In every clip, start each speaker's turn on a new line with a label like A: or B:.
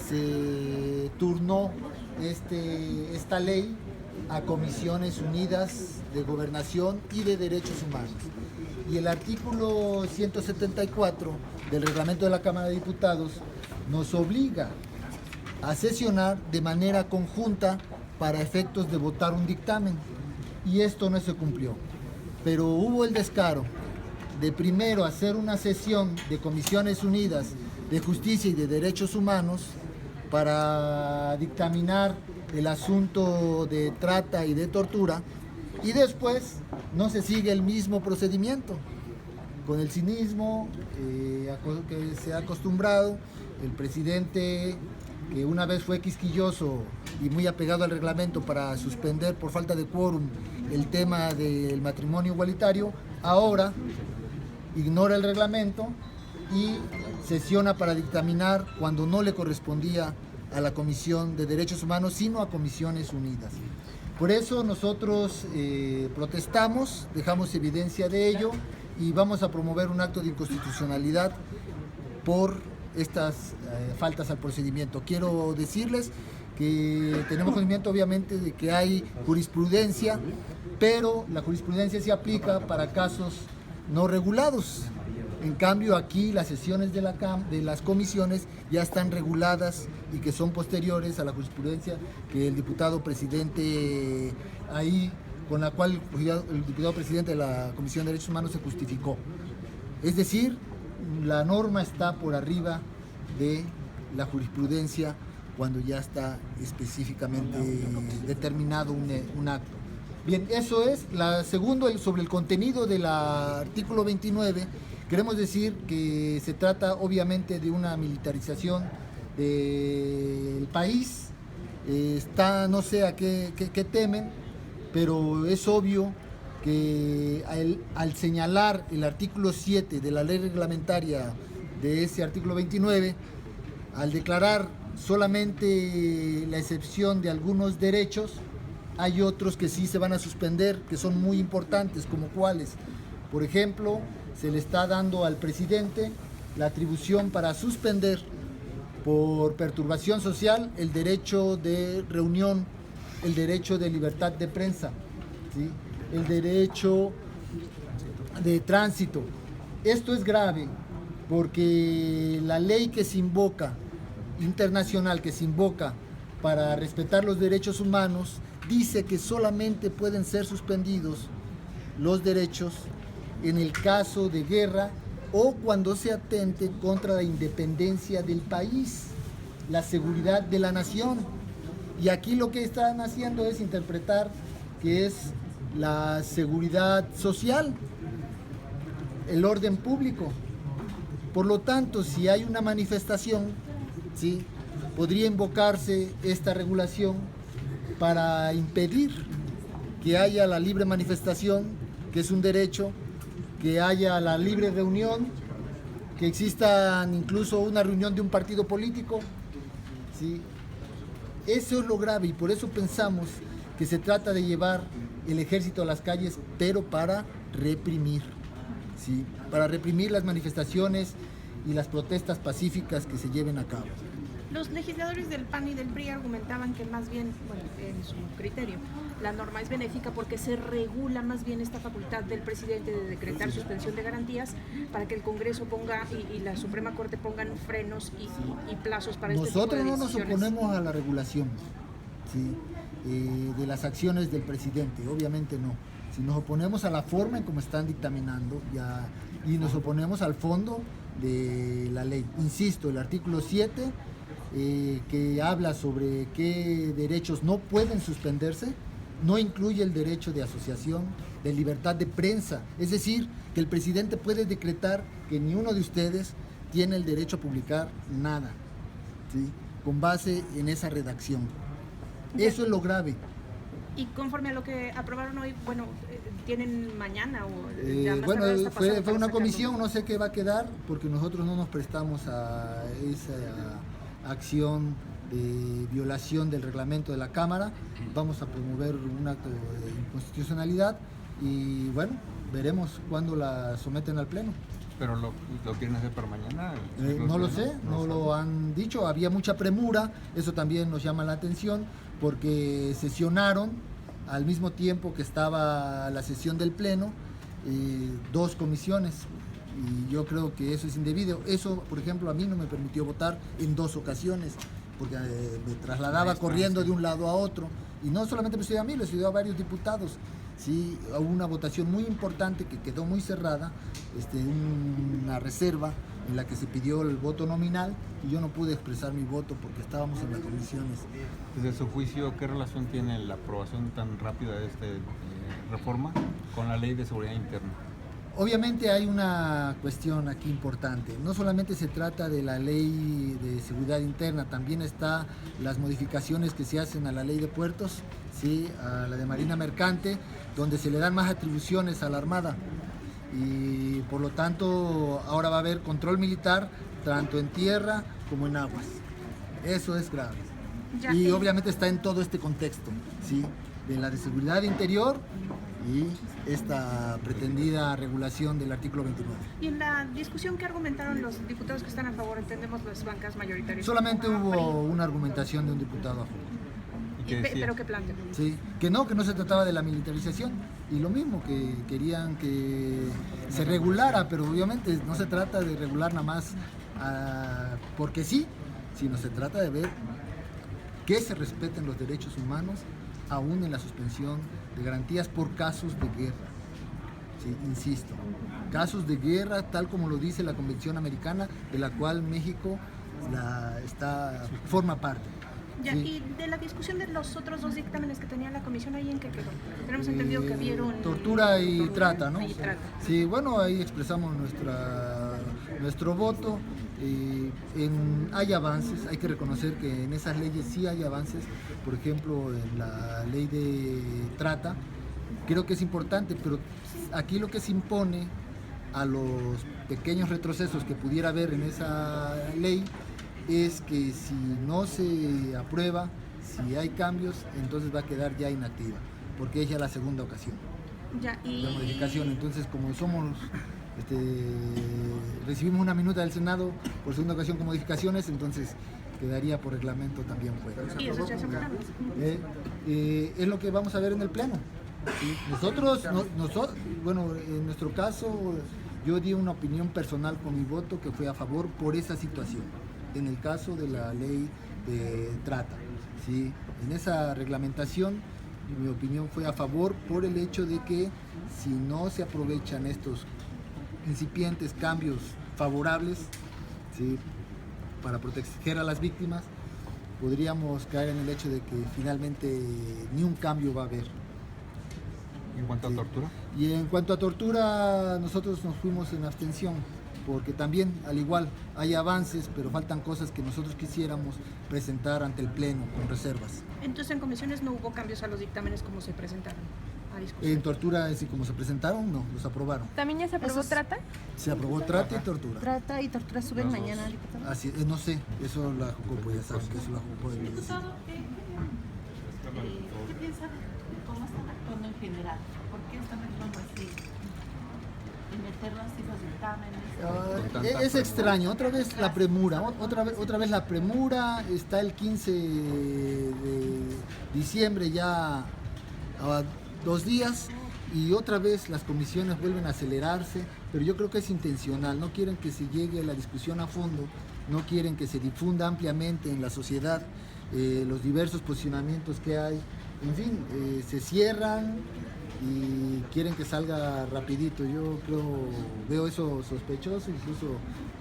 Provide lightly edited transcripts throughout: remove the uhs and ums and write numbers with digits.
A: se turnó esta ley a Comisiones Unidas de Gobernación y de Derechos Humanos. Y el artículo 174 del reglamento de la Cámara de Diputados nos obliga a sesionar de manera conjunta para efectos de votar un dictamen. Y esto no se cumplió. Pero hubo el descaro de primero hacer una sesión de Comisiones Unidas de Justicia y de Derechos Humanos para dictaminar el asunto de trata y de tortura, y después no se sigue el mismo procedimiento. Con el cinismo que se ha acostumbrado, el presidente, que una vez fue quisquilloso y muy apegado al reglamento para suspender por falta de quórum el tema del matrimonio igualitario, ahora ignora el reglamento y sesiona para dictaminar cuando no le correspondía a la Comisión de Derechos Humanos, sino a Comisiones Unidas. Por eso nosotros protestamos, dejamos evidencia de ello y vamos a promover un acto de inconstitucionalidad por estas faltas al procedimiento. Quiero decirles que tenemos conocimiento obviamente de que hay jurisprudencia, pero la jurisprudencia se aplica para casos no regulados. En cambio, aquí las sesiones de las comisiones ya están reguladas y que son posteriores a la jurisprudencia que el diputado presidente con la cual el diputado presidente de la Comisión de Derechos Humanos se justificó. Es decir, la norma está por arriba de la jurisprudencia cuando ya está específicamente determinado un acto. Bien, eso es. Segundo, sobre el contenido del artículo 29, queremos decir que se trata obviamente de una militarización del país. No sé a qué temen, pero es obvio que al señalar el artículo 7 de la ley reglamentaria de ese artículo 29, al declarar solamente la excepción de algunos derechos, hay otros que sí se van a suspender, que son muy importantes, como cuáles. Por ejemplo, se le está dando al presidente la atribución para suspender por perturbación social el derecho de reunión, el derecho de libertad de prensa, ¿sí? El derecho de tránsito. Esto es grave porque la ley que se invoca, internacional, que se invoca para respetar los derechos humanos, dice que solamente pueden ser suspendidos los derechos en el caso de guerra o cuando se atente contra la independencia del país, la seguridad de la nación. Y aquí lo que están haciendo es interpretar que es la seguridad social, el orden público. Por lo tanto, si hay una manifestación, ¿sí?, podría invocarse esta regulación para impedir que haya la libre manifestación, que es un derecho, que haya la libre reunión, que exista incluso una reunión de un partido político, ¿sí? Eso es lo grave y por eso pensamos que se trata de llevar el ejército a las calles, pero para reprimir, ¿sí?, para reprimir las manifestaciones y las protestas pacíficas que se lleven a cabo.
B: Los legisladores del PAN y del PRI argumentaban que más bien, bueno, en su criterio, la norma es benéfica porque se regula más bien esta facultad del presidente de decretar suspensión de garantías para que el Congreso ponga y la Suprema Corte pongan frenos y plazos para este tipo de decisiones.
A: Nosotros no nos oponemos a la regulación, ¿sí?, de las acciones del presidente, obviamente no. Si nos oponemos a la forma en cómo están dictaminando y nos oponemos al fondo de la ley. Insisto, el artículo 7 que habla sobre qué derechos no pueden suspenderse, no incluye el derecho de asociación, de libertad de prensa. Es decir, que el presidente puede decretar que ni uno de ustedes tiene el derecho a publicar nada, ¿sí?, con base en esa redacción. Eso es lo grave.
B: Y conforme a lo que aprobaron hoy, bueno, tienen mañana o ya más
A: bueno,
B: tardar esta pasada
A: fue una
B: sacarlo.
A: comisión, no sé qué va a quedar, porque nosotros no nos prestamos a esa acción de violación del reglamento de la Cámara. Vamos a promover un acto de inconstitucionalidad y bueno, veremos cuándo la someten al Pleno.
C: Pero lo quieren hacer para mañana.
A: No lo sé, no lo han dicho, había mucha premura, eso también nos llama la atención, porque sesionaron al mismo tiempo que estaba la sesión del Pleno, dos comisiones, y yo creo que eso es indebido. Eso, por ejemplo, a mí no me permitió votar en dos ocasiones, porque me trasladaba corriendo de un lado a otro, y no solamente me estudió a mí, lo estudió a varios diputados. Sí, hubo una votación muy importante que quedó muy cerrada, una reserva en la que se pidió el voto nominal y yo no pude expresar mi voto porque estábamos en las comisiones.
C: Desde su juicio, ¿qué relación tiene la aprobación tan rápida de esta reforma con la Ley de Seguridad Interna?
A: Obviamente hay una cuestión aquí importante. No solamente se trata de la Ley de Seguridad Interna, también está las modificaciones que se hacen a la Ley de Puertos, ¿sí? A la de Marina Mercante, donde se le dan más atribuciones a la Armada. Y por lo tanto ahora va a haber control militar tanto en tierra como en aguas. Eso es grave. Y obviamente está en todo este contexto, ¿sí? De la de seguridad interior y esta pretendida regulación del artículo 29.
B: Y en la discusión que argumentaron los diputados que están a favor, entendemos las bancas mayoritarias.
A: Solamente hubo una argumentación de un diputado a favor.
B: ¿Pero qué planteó?
A: Sí, que no se trataba de la militarización. Y lo mismo, que querían que se regulara, pero obviamente no se trata de regular nada más porque sí, sino se trata de ver que se respeten los derechos humanos, aún en la suspensión de garantías por casos de guerra. Sí, insisto, casos de guerra tal como lo dice la Convención Americana, de la cual México forma parte.
B: Ya,
A: sí.
B: Y de la discusión de los otros dos dictámenes que tenía la comisión, ¿ahí en qué quedó? Tenemos entendido que vieron...
A: Tortura y trata, ¿no?
B: Y trata.
A: Sí, bueno, ahí expresamos nuestro voto. Hay avances, hay que reconocer que en esas leyes sí hay avances. Por ejemplo, en la ley de trata, creo que es importante, pero aquí lo que se impone a los pequeños retrocesos que pudiera haber en esa ley es que si no se aprueba, si hay cambios, entonces va a quedar ya inactiva, porque es ya la segunda ocasión de modificación. Entonces, como recibimos una minuta del Senado por segunda ocasión con modificaciones, entonces quedaría por reglamento también fuera.
B: ¿Y eso ya se aprobaron?
A: Es lo que vamos a ver en el Pleno. ¿Sí? Nosotros, bueno, en nuestro caso, yo di una opinión personal con mi voto que fue a favor por esa situación. En el caso de la ley de trata, ¿sí? En esa reglamentación mi opinión fue a favor por el hecho de que si no se aprovechan estos incipientes cambios favorables, ¿sí? Para proteger a las víctimas, podríamos caer en el hecho de que finalmente ni un cambio va a haber.
C: ¿En cuanto a tortura?
A: Y en cuanto a tortura, nosotros nos fuimos en abstención, porque también, al igual, hay avances, pero faltan cosas que nosotros quisiéramos presentar ante el Pleno con reservas.
B: Entonces, en comisiones no hubo cambios a los dictámenes como se presentaron a discusión.
A: En tortura, así como se presentaron, no, los aprobaron.
D: ¿También ya se aprobó trata?
A: Se aprobó trata y tortura.
D: Trata y tortura suben mañana, diputado.
A: Así, no sé, eso la Jucopo, ya saben que eso la Jucopo debe decir.
E: Diputado, ¿qué piensa de cómo están actuando en general? ¿Por qué están actuando así? En meter los dictámenes.
A: Es extraño, otra vez la premura, otra vez la premura. Está el 15 de diciembre ya a 2 días y otra vez las comisiones vuelven a acelerarse, pero yo creo que es intencional. No quieren que se llegue a la discusión a fondo, no quieren que se difunda ampliamente en la sociedad los diversos posicionamientos que hay. En fin, se cierran y quieren que salga rapidito. Yo veo eso sospechoso, incluso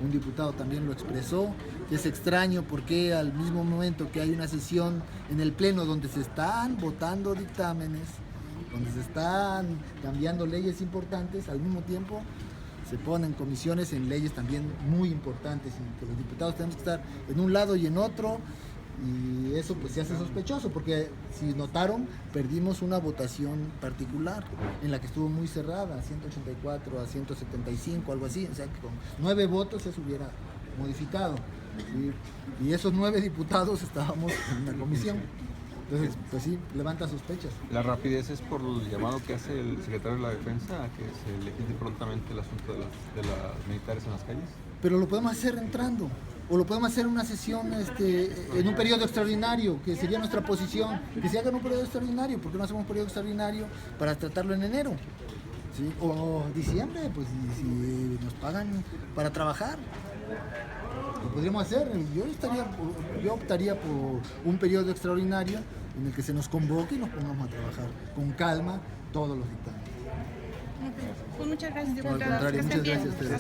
A: un diputado también lo expresó, que es extraño porque al mismo momento que hay una sesión en el Pleno donde se están votando dictámenes, donde se están cambiando leyes importantes, al mismo tiempo se ponen comisiones en leyes también muy importantes y que los diputados tenemos que estar en un lado y en otro. Y eso pues se hace sospechoso porque si notaron perdimos una votación particular en la que estuvo muy cerrada, 184 a 175, algo así, o sea que con 9 votos eso hubiera modificado, ¿sí? Y esos 9 diputados estábamos en la comisión. Entonces, pues sí, levanta sospechas.
C: La rapidez es por el llamado que hace el secretario de la Defensa a que se legitime prontamente el asunto de las militares en las calles.
A: Pero lo podemos hacer entrando, o lo podemos hacer en una sesión en un periodo extraordinario, que sería nuestra posición, que se haga en un periodo extraordinario. ¿Por qué no hacemos un periodo extraordinario para tratarlo en enero? ¿Sí? O diciembre, pues si nos pagan para trabajar. Lo podríamos hacer. Yo optaría por un periodo extraordinario en el que se nos convoque y nos pongamos a trabajar con calma todos los dictámenes.
B: Pues muchas gracias,
A: Por el
B: diputado.
A: contrario,
B: Que estén
A: muchas
B: bien.
A: gracias a ustedes.